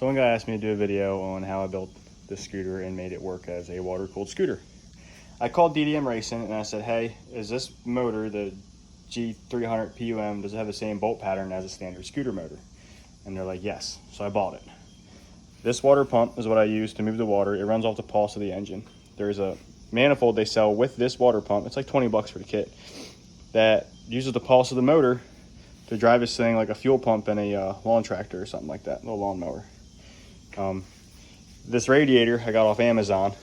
So one guy asked me to do a video on how I built this scooter and made it work as a water-cooled scooter. I called DDM Racing and I said, hey, is this motor, the G300 PUM, does it have the same bolt pattern as a standard scooter motor? And they're like, yes. So I bought it. This water pump is what I use to move the water. It runs off the pulse of the engine. There's a manifold they sell with this water pump. It's like 20 bucks for the kit. That uses the pulse of the motor to drive this thing like a fuel pump in a lawn tractor or something like that, a little lawnmower. This radiator I got off Amazon.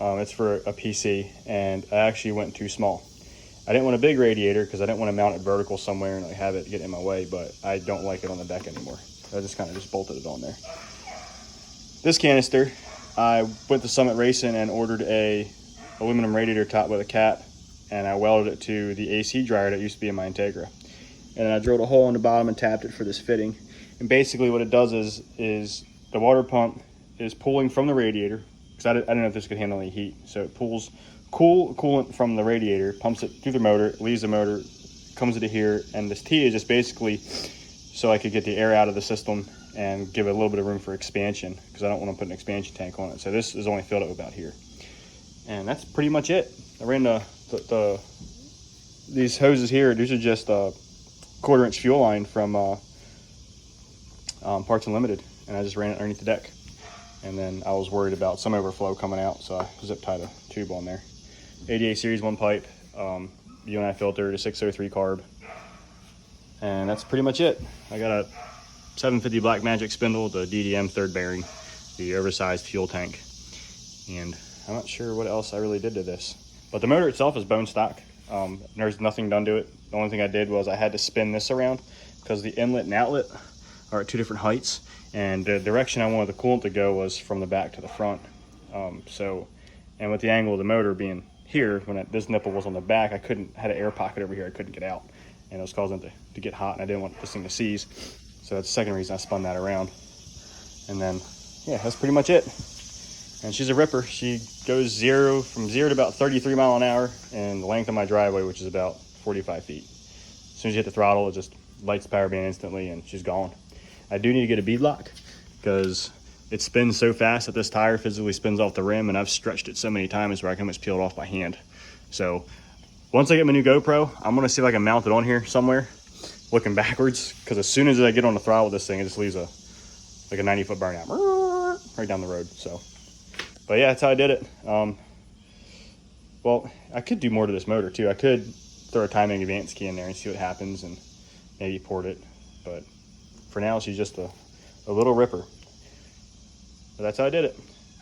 It's for a PC, and I actually went too small. I didn't want a big radiator because I didn't want to mount it vertical somewhere and like have it get in my way, but I don't like it on the deck anymore. So I just kind of bolted it on there. This canister, I went to Summit Racing and ordered a aluminum radiator top with a cap, and I welded it to the AC dryer that used to be in my Integra. And then I drilled a hole in the bottom and tapped it for this fitting. And basically what it does is the water pump is pulling from the radiator, because I didn't know if this could handle any heat. So it pulls coolant from the radiator, pumps it through the motor, leaves the motor, comes into here, and this T is just basically so I could get the air out of the system and give it a little bit of room for expansion, because I don't want to put an expansion tank on it. So this is only filled up about here. And that's pretty much it. I ran these hoses here. These are just a 1/4 inch fuel line from Parts Unlimited, and I just ran it underneath the deck. And then I was worried about some overflow coming out, so I zip tied a tube on there. 88 series 1 pipe, UNI filter, the 603 carb. And that's pretty much it. I got a 750 Black Magic spindle, the DDM 3rd bearing, the oversized fuel tank. And I'm not sure what else I really did to this. But the motor itself is bone stock. There's nothing done to it. The only thing I did was I had to spin this around because the inlet and outlet are at 2 different heights. And the direction I wanted the coolant to go was from the back to the front. And with the angle of the motor being here, when this nipple was on the back, I had an air pocket over here I couldn't get out. And it was causing it to get hot, and I didn't want this thing to seize. So that's the second reason I spun that around. And then, yeah, that's pretty much it. And she's a ripper. She goes from 0 to about 33 miles an hour in the length of my driveway, which is about 45 feet. As soon as you hit the throttle, it just lights the power band instantly, and she's gone. I do need to get a bead lock because it spins so fast that this tire physically spins off the rim, and I've stretched it so many times where I can almost peel it off by hand. So once I get my new GoPro, I'm gonna see if I can mount it on here somewhere, looking backwards, because as soon as I get on the throttle with this thing, it just leaves a 90-foot burnout right down the road. So, but yeah, that's how I did it. Well, I could do more to this motor too. I could throw a timing advance key in there and see what happens and maybe port it, but for now she's just a little ripper. But that's how I did it.